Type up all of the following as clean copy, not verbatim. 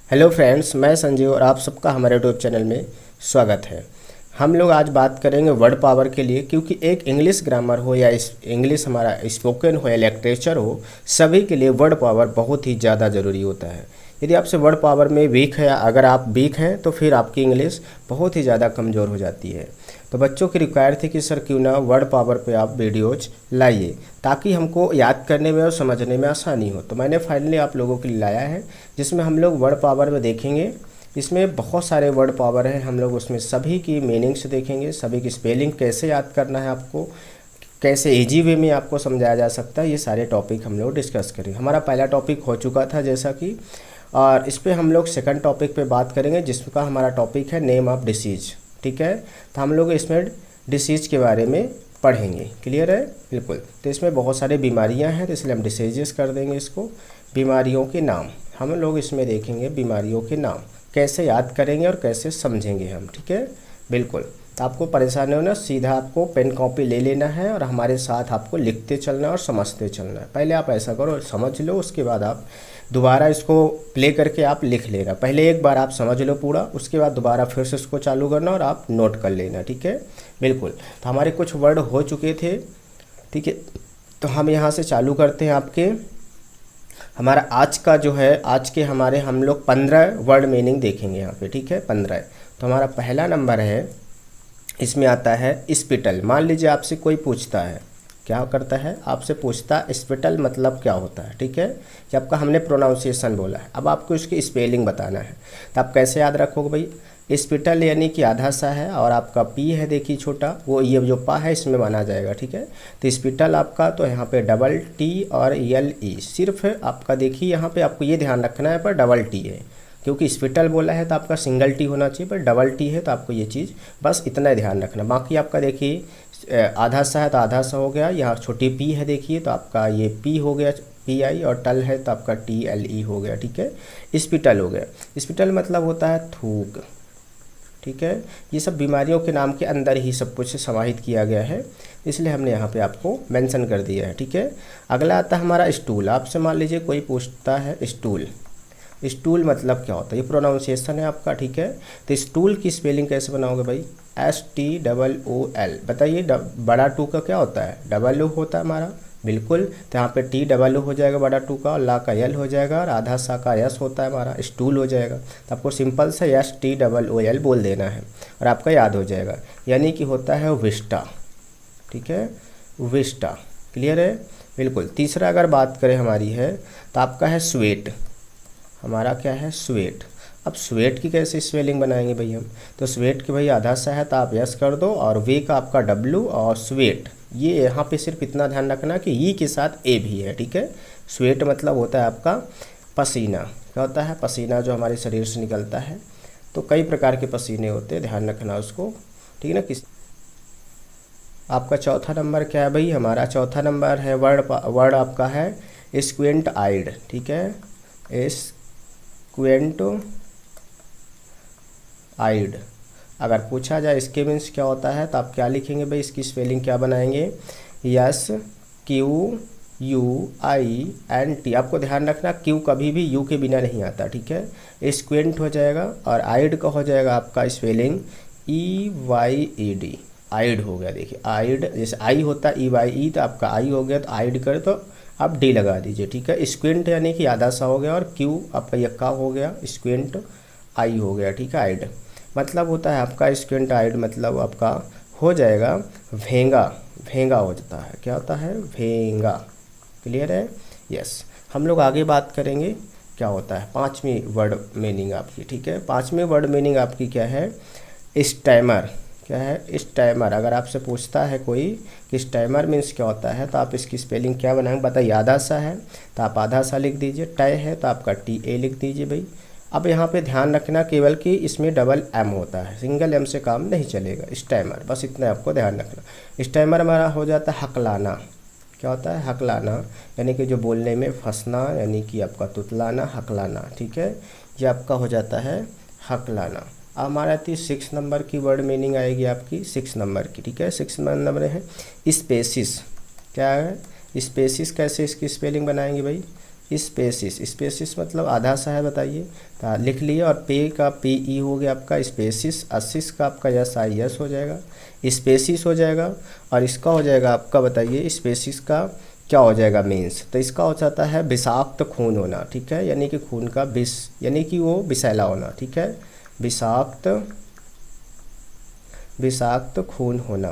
Hello friends, मैं संजीव और आप सबका हमारे यूट्यूब चैनल में स्वागत है। हम लोग आज बात करेंगे वर्ड पावर के लिए, क्योंकि एक इंग्लिश ग्रामर हो या इंग्लिश हमारा स्पोकन हो या लिटरेचर हो, सभी के लिए वर्ड पावर बहुत ही ज़्यादा ज़रूरी होता है। यदि आपसे वर्ड पावर में वीक है, अगर आप वीक हैं तो फिर आपकी इंग्लिश बहुत ही ज़्यादा कमज़ोर हो जाती है। तो बच्चों की रिक्वायर थी कि सर क्यों ना वर्ड पावर पे आप वीडियोज लाइए, ताकि हमको याद करने में और समझने में आसानी हो। तो मैंने फाइनली आप लोगों के लिए लाया है, जिसमें हम लोग वर्ड पावर में देखेंगे। इसमें बहुत सारे वर्ड पावर हैं, हम लोग उसमें सभी की मीनिंग्स देखेंगे, सभी की स्पेलिंग कैसे याद करना है आपको, कैसे इजी वे में आपको समझाया जा सकता है, ये सारे टॉपिक हम लोग डिस्कस करेंगे। हमारा पहला टॉपिक हो चुका था जैसा कि, और इस पर हम लोग सेकंड टॉपिक पे बात करेंगे, जिसका हमारा टॉपिक है नेम ऑफ डिसीज़। ठीक है, तो हम लोग इसमें डिसीज़ के बारे में पढ़ेंगे। क्लियर है? बिल्कुल। तो इसमें बहुत सारी बीमारियां हैं, तो इसलिए हम डिसीजेस कर देंगे इसको। बीमारियों के नाम हम लोग इसमें देखेंगे, बीमारियों के नाम कैसे याद करेंगे और कैसे समझेंगे हम। ठीक है, बिल्कुल। तो आपको परेशान होना, सीधा आपको पेन कॉपी ले लेना है और हमारे साथ आपको लिखते चलना और समझते चलना है। पहले आप ऐसा करो, समझ लो, उसके बाद आप दोबारा इसको प्ले करके आप लिख लेना। पहले एक बार आप समझ लो पूरा, उसके बाद दोबारा फिर से इसको चालू करना और आप नोट कर लेना। ठीक है, बिल्कुल। तो हमारे कुछ वर्ड हो चुके थे। ठीक है, तो हम यहाँ से चालू करते हैं। आपके हमारा आज का जो है, आज के हमारे हम लोग 15 वर्ड मीनिंग देखेंगे यहाँ पे। ठीक है, 15। तो हमारा पहला नंबर है, इसमें आता है हॉस्पिटल। मान लीजिए आपसे कोई पूछता है, क्या करता है, आपसे पूछता है हॉस्पिटल मतलब क्या होता है। ठीक है, कि आपका हमने प्रोनाउंसिएशन बोला है, अब आपको इसकी स्पेलिंग बताना है। तो आप कैसे याद रखोगे भाई, हॉस्पिटल यानी कि आधा सा है और आपका पी है, देखिए छोटा, वो ये जो पा है इसमें माना जाएगा। ठीक है, तो हॉस्पिटल आपका, तो यहाँ पे डबल टी और एल ई, सिर्फ आपका देखिए यहाँ पे आपको ये ध्यान रखना है, पर डबल टी है, क्योंकि हॉस्पिटल बोला है तो आपका सिंगल टी होना चाहिए, पर डबल टी है तो आपको ये चीज़ बस इतना ही ध्यान रखना। बाकी आपका देखिए आधा सा है तो आधा सा हो गया, यहाँ छोटी पी है देखिए, तो आपका ये पी हो गया पी आई, और टल है तो आपका टी एल ई हो गया। ठीक है, हॉस्पिटल हो गया। हॉस्पिटल मतलब होता है थूक। ठीक है, ये सब बीमारियों के नाम के अंदर ही सब कुछ समाहित किया गया है, इसलिए हमने यहाँ पे आपको मेंशन कर दिया है। ठीक है, अगला आता है हमारा स्टूल। आपसे मान लीजिए कोई पूछता है स्टूल, स्टूल मतलब क्या होता है, ये प्रोनाउंसिएशन है आपका। ठीक है, तो स्टूल की स्पेलिंग कैसे बनाओगे भाई, STOOL। बताइए बड़ा टू का क्या होता है, डबल ओ होता है हमारा, बिल्कुल। तो यहाँ पे टी डबल ओ हो जाएगा बड़ा टू का, और ला का एल हो जाएगा, और आधा सा का एस होता है हमारा, स्टूल हो जाएगा। तो आपको सिंपल सा STOOL बोल देना है और आपका याद हो जाएगा, यानी कि होता है विस्टा। ठीक है, विस्टा। क्लियर है? बिल्कुल। तीसरा अगर बात करें हमारी है, तो आपका है स्वेट। हमारा क्या है, स्वेट। अब स्वेट की कैसे स्पेलिंग बनाएंगे भाई हम, तो स्वेट के भाई आधा सा है तो आप यस कर दो, और वे का आपका डब्लू, और स्वेट ये यहाँ पे सिर्फ इतना ध्यान रखना कि ई के साथ ए भी है। ठीक है, स्वेट मतलब होता है आपका पसीना। क्या होता है, पसीना जो हमारे शरीर से निकलता है। तो कई प्रकार के पसीने होते हैं, ध्यान रखना उसको। ठीक है ना। किस आपका चौथा नंबर क्या है भाई, हमारा चौथा नंबर है वर्ड आपका है स्क्विंट आइड। ठीक है, स्क्विंट आइड। अगर पूछा जाए इसके मीन्स क्या होता है, तो आप क्या लिखेंगे भाई, इसकी स्पेलिंग क्या बनाएंगे, SQUINT। आपको ध्यान रखना क्यू कभी भी यू के बिना नहीं आता। ठीक है, स्क्विंट हो जाएगा, और आइड का हो जाएगा आपका स्पेलिंग EYED। आइड हो गया, देखिए आइड, जैसे आई होता है EYE, तो आपका आई हो गया, तो आइड कर तो आप डी लगा दीजिए। ठीक है, स्क्विंट यानी कि आधा सा हो गया, और क्यू आपका यक्का हो गया, स्क्विंट आई हो गया। ठीक है, आइड मतलब होता है आपका स्क्विंट आइड, मतलब आपका हो जाएगा भेंगा। भेंगा हो जाता है, क्या होता है, भेंगा। क्लियर है? यस। हम लोग आगे बात करेंगे क्या होता है पांचवी वर्ड मीनिंग आपकी। ठीक है, पांचवी वर्ड मीनिंग आपकी क्या है, स्टैमर। क्या है, स्टैमर। अगर आपसे पूछता है कोई कि स्टैमर मीन्स क्या होता है, तो आप इसकी स्पेलिंग क्या बनाएंगे, बताइए। आधा सा है तो आप आधा सा लिख दीजिए, टय है तो आपका TA लिख दीजिए भाई। अब यहाँ पे ध्यान रखना केवल कि इसमें डबल M होता है, सिंगल M से काम नहीं चलेगा। स्टैमर, बस इतना आपको ध्यान रखना। स्टैमर हमारा हो जाता है हकलाना। क्या होता है, हकलाना, यानी कि जो बोलने में फंसना, यानी कि आपका तुतलाना, हकलाना। ठीक है, ये आपका हो जाता है हकलाना। अब हमारा आती है 6 नंबर की वर्ड मीनिंग आएगी आपकी, 6 नंबर की। ठीक है, 6 नंबर है स्पेसिस। क्या है, स्पेसिस कैसे इसकी स्पेलिंग बनाएंगे भाई, स्पेसिस, स्पेसिस मतलब आधा सा है, बताइए, तो लिख लिए। और पे का PE हो गया आपका, स्पेसिस, असिस का आपका SIS हो जाएगा, स्पेसिस हो जाएगा। और इसका हो जाएगा आपका, बताइए, स्पेसिस का क्या हो जाएगा मीन्स, तो इसका हो जाता है विषाक्त खून होना, ठीक है, यानी कि खून का विष, यानी कि वो विषैला होना, ठीक है, विषाक्त खून होना,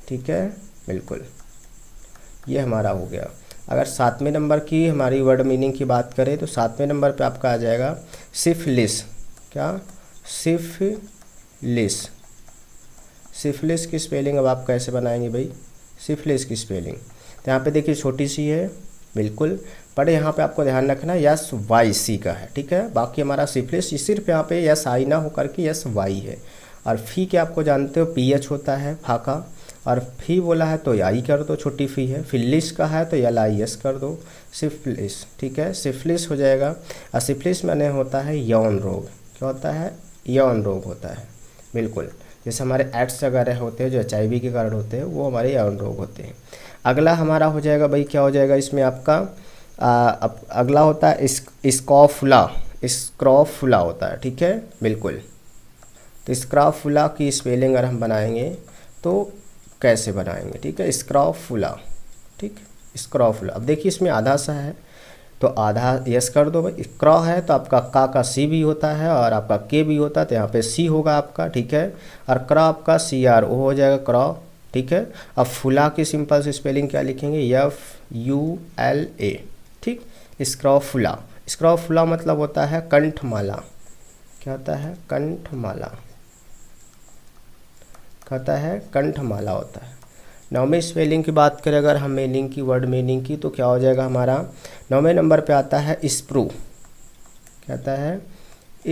ठीक है, बिल्कुल, ये हमारा हो गया। अगर 7वें नंबर की हमारी वर्ड मीनिंग की बात करें तो 7वें नंबर पे आपका आ जाएगा सिफिलिस। क्या? सिफिलिस। सिफिलिस की स्पेलिंग अब आप कैसे बनाएंगे भाई, सिफिलिस की स्पेलिंग, तो यहाँ पे देखिए छोटी सी है, बिल्कुल, पर यहाँ पे आपको ध्यान रखना SYC का है, ठीक है। बाकी हमारा सिफिलिस सिर्फ यहाँ पे SI ना होकर के SY है। और फी के आपको जानते हो PH होता है, फाका, और फी बोला है तो आई कर दो, छोटी फी है। फिलिस का है तो LIS कर दो, सिफिलिस, ठीक है, सिफिलिस हो जाएगा। और सिफिलिस माने होता है यौन रोग। क्या होता है? यौन रोग होता है, बिल्कुल, जैसे हमारे एड्स वगैरह होते हैं जो HIV के कारण होते हैं, वो हमारे यौन रोग होते हैं। अगला हमारा हो जाएगा भाई, क्या हो जाएगा इसमें आपका, अगला होता है स्क्रॉफुला होता है, ठीक है, बिल्कुल। तो स्क्रॉफुला की स्पेलिंग अगर हम बनाएंगे तो कैसे बनाएंगे, ठीक है, स्क्रॉफुला, ठीक, स्क्रॉफुला। अब देखिए इसमें आधा सा है तो आधा यस कर दो भाई, क्रॉ है तो आपका का सी भी होता है और आपका के भी होता है, तो यहाँ पे सी होगा आपका, ठीक है, और क्रॉ आपका CRO हो जाएगा, क्रॉ, ठीक है। अब फुला की सिंपल से स्पेलिंग क्या लिखेंगे, FULA, ठीक, स्क्रॉफुला। स्क्रॉफुला मतलब होता है कंठमाला। क्या होता है? कंठमाला, कहता है कंठमाला होता है। 9वें स्पेलिंग की बात करें अगर हम मीनिंग की, वर्ड मीनिंग की, तो क्या हो जाएगा हमारा 9वें नंबर पे आता है स्प्रू। क्या आता है?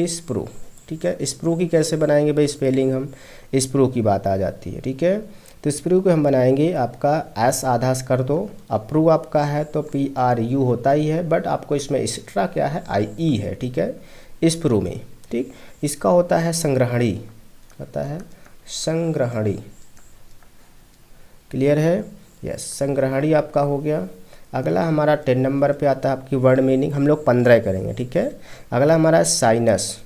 स्प्रू, ठीक है। स्प्रू की कैसे बनाएंगे भाई स्पेलिंग, हम स्प्रू की बात आ जाती है, ठीक है। तो स्प्रू को हम बनाएंगे, आपका S आधा कर दो, अप्रू आपका है तो PRU होता ही है, बट आपको इसमें एक्स्ट्रा क्या है, IE है, ठीक है, स्प्रू में, ठीक। इसका होता है संग्रहणी, होता है संग्रहणी, क्लियर है, यस, संग्रहणी आपका हो गया। अगला हमारा 10 नंबर पे आता है आपकी वर्ड मीनिंग, हम लोग 15 करेंगे, ठीक है। अगला हमारा साइनस।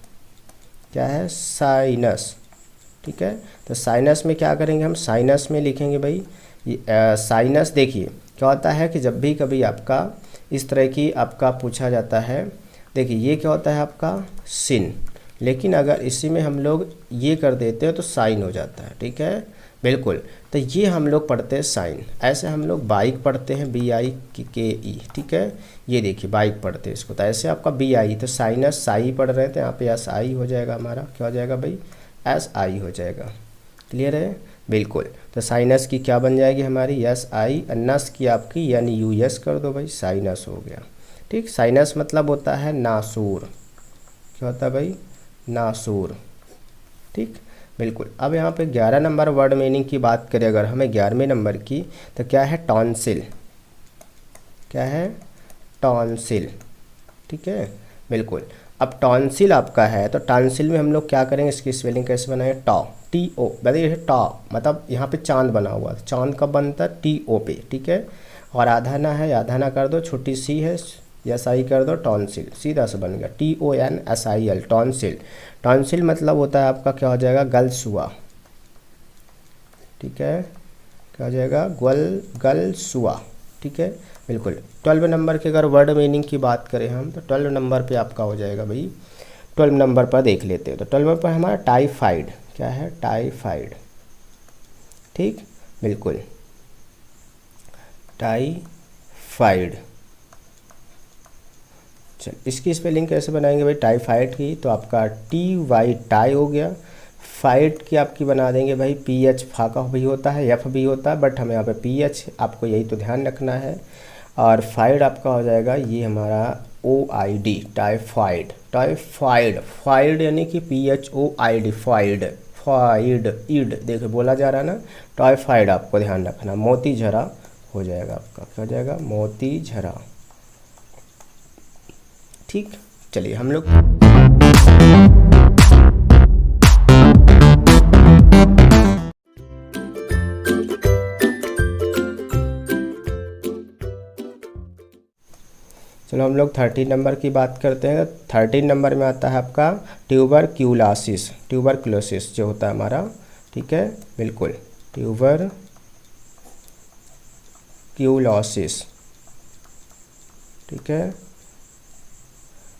क्या है? साइनस, ठीक है। तो साइनस में क्या करेंगे हम, साइनस में लिखेंगे भाई, साइनस देखिए क्या होता है कि जब भी कभी आपका इस तरह की आपका पूछा जाता है, देखिए ये क्या होता है आपका सिन, लेकिन अगर इसी में हम लोग ये कर देते हैं तो साइन हो जाता है, ठीक है, बिल्कुल। तो ये हम लोग पढ़ते हैं साइन, ऐसे हम लोग बाइक पढ़ते हैं BIKE, ठीक है, ये देखिए बाइक पढ़ते हैं इसको, तो ऐसे आपका BI, तो साइनस साई पढ़ रहे थे, यहाँ पे SI हो जाएगा हमारा, क्या हो जाएगा भाई, SI हो जाएगा, क्लियर है, बिल्कुल। तो साइनस की क्या बन जाएगी हमारी, SI, नस की आपकी NUS कर दो भाई, साइनस हो गया, ठीक। साइनस मतलब होता है नासूर। क्या होता है भाई? नासूर, ठीक, बिल्कुल। अब यहाँ पे 11 नंबर वर्ड मीनिंग की बात करें अगर हमें 11वें नंबर की, तो क्या है, टॉन्सिल। क्या है? टॉन्सिल, ठीक है, बिल्कुल। अब टॉन्सिल आपका है तो टॉन्सिल में हम लोग क्या करेंगे, इसकी स्पेलिंग कैसे बनाएंगे, TO, बताइए, टॉ मतलब यहाँ पे चांद बना हुआ है, चांद कब बनता है, TO पे, ठीक है। और आधा ना है, आधा ना कर दो, छोटी सी है, SI कर दो, टॉन्सिल, सीधा से बन गया, TONSIL, टॉन्सिल। टॉन्सिल मतलब होता है आपका क्या हो जाएगा, गलसुआ, ठीक है, क्या हो जाएगा, गलसुआ, ठीक है, बिल्कुल। 12 नंबर के अगर वर्ड मीनिंग की बात करें हम, तो 12 नंबर पे आपका हो जाएगा भाई, 12 नंबर पर देख लेते हैं, तो 12 नंबर पर हमारा टाइफाइड। क्या है? टाइफाइड, ठीक, बिल्कुल, टाइफाइड। चल इसकी स्पेलिंग कैसे बनाएंगे भाई टाइफाइड की, तो आपका TY टाई हो गया, फाइट की आपकी बना देंगे भाई, PH फाका भी होता है, F भी होता है, बट हमें यहाँ पे PH, आपको यही तो ध्यान रखना है। और फाइड आपका हो जाएगा ये हमारा OID, टाइफाइड, टाइफाइड, फाइड यानी कि PHOID, फाइड, फाइड, ईड, देखो बोला जा रहा है ना, टाइफाइड आपको ध्यान रखना। मोती झरा हो जाएगा आपका, क्या हो जाएगा, मोती झरा, ठीक। चलिए हम लोग चलो हम लोग 13 नंबर की बात करते हैं। 13 नंबर में आता है आपका ट्यूबरक्यूलोसिस, ट्यूबरक्लोसिस जो होता है हमारा, ठीक है, बिल्कुल, ट्यूबरक्यूलोसिस, ठीक है।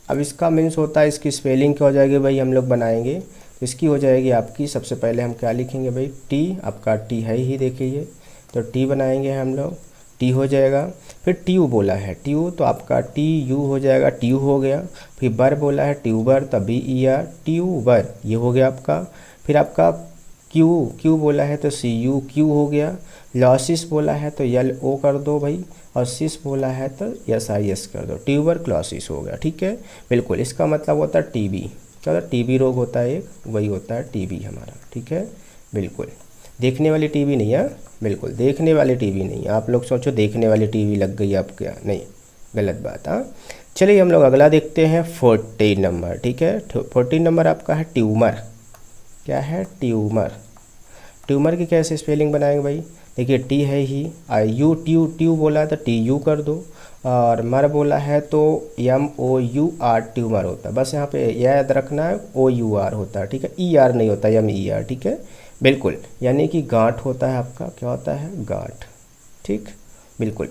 अब इसका मीन्स होता है, इसकी स्पेलिंग क्या हो जाएगी भाई, हम लोग बनाएंगे तो इसकी हो जाएगी आपकी, सबसे पहले हम क्या लिखेंगे भाई, टी, आपका टी है ही देखिए, तो टी बनाएंगे हम लोग, टी हो जाएगा। फिर ट्यू बोला है, ट्यू तो आपका टी यू हो जाएगा, ट्यू हो गया। फिर बर बोला है ट्यूबर, तभी ई आर, ट्यूबर, ये हो गया आपका। फिर आपका क्यू, क्यू बोला है तो सी यू, क्यू हो गया। लॉसिस बोला है तो यल ओ कर दो भाई, और सिस बोला है तो एस आई एस कर दो, ट्यूबरक्लोसिस हो गया, ठीक है, बिल्कुल। इसका मतलब होता है टीबी, क्या होता है, टीबी रोग होता है एक, वही होता है टीबी हमारा, ठीक है, बिल्कुल। देखने वाली टीबी नहीं है, बिल्कुल देखने वाली टीबी नहीं है। आप लोग सोचो देखने वाली टीबी लग गई आप, क्या नहीं, गलत बात। हाँ, चलिए हम लोग अगला देखते हैं 14 नंबर, ठीक है। 14 नंबर आपका है ट्यूमर, क्या है, ट्यूमर। ट्यूमर की कैसे स्पेलिंग बनाएंगे भाई, देखिए टी है ही, आई यू, ट्यू, ट्यू बोला है तो टी यू कर दो, और मर बोला है तो M O U R tumour होता है, बस यहाँ पे याद रखना है ओ यू आर होता है, ठीक है, ई आर नहीं होता, एम ई आर, ठीक है, बिल्कुल। यानी कि गांठ होता है आपका, क्या होता है, गांठ, ठीक, बिल्कुल।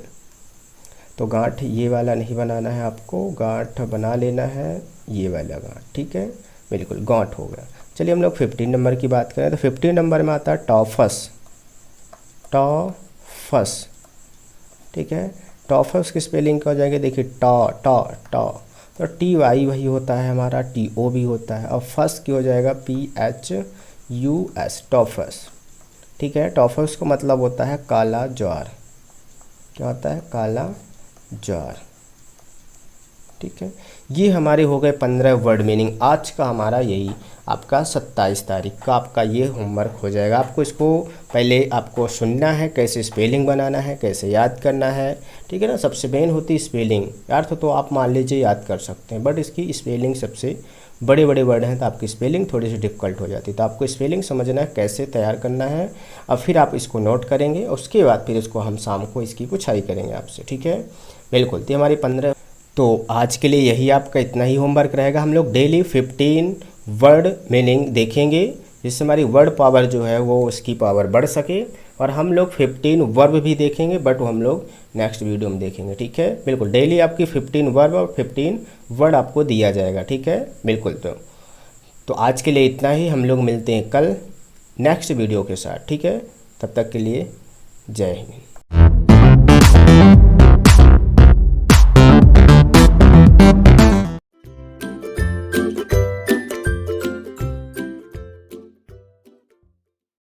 तो गांठ ये वाला नहीं बनाना है आपको, गांठ बना लेना है ये वाला गांठ, ठीक है, बिल्कुल, गांठ हो गया। चलिए हम लोग 15 नंबर की बात करें तो 15 नंबर में आता है टॉफस, टॉफस, ठीक है। टॉफस की स्पेलिंग क्या हो जाएगी, देखिए टॉ टॉ टॉ, तो टी वाई वही होता है हमारा, टी ओ भी होता है, और फस की हो जाएगा पी एच यू एस, टॉफस, ठीक है। टॉफस का मतलब होता है काला ज्वार, क्या होता है, काला ज्वार, ठीक है। ये हमारे हो गए 15 वर्ड मीनिंग। आज का हमारा यही आपका 27 तारीख का आपका ये होमवर्क हो जाएगा। आपको इसको पहले आपको सुनना है, कैसे स्पेलिंग बनाना है, कैसे याद करना है, ठीक है ना। सबसे मेन होती है स्पेलिंग, अर्थ तो आप मान लीजिए याद कर सकते हैं, बट इसकी स्पेलिंग सबसे बड़े बड़े वर्ड हैं तो आपकी स्पेलिंग थोड़ी सी डिफ़िकल्ट हो जाती है। तो आपको स्पेलिंग समझना है, कैसे तैयार करना है, और फिर आप इसको नोट करेंगे, उसके बाद फिर इसको हम शाम को इसकी पुछाई करेंगे आपसे, ठीक है, बिल्कुल। तो हमारी 15, तो आज के लिए यही आपका इतना ही होमवर्क रहेगा। हम लोग डेली 15 वर्ड मीनिंग देखेंगे, जिससे हमारी वर्ड पावर जो है वो उसकी पावर बढ़ सके, और हम लोग 15 वर्ब भी देखेंगे, बट वो हम लोग नेक्स्ट वीडियो में देखेंगे, ठीक है, बिल्कुल। डेली आपकी 15 वर्ब और 15 वर्ड आपको दिया जाएगा, ठीक है, बिल्कुल। तो आज के लिए इतना ही, हम लोग मिलते हैं कल नेक्स्ट वीडियो के साथ, ठीक है, तब तक के लिए जय हिंद।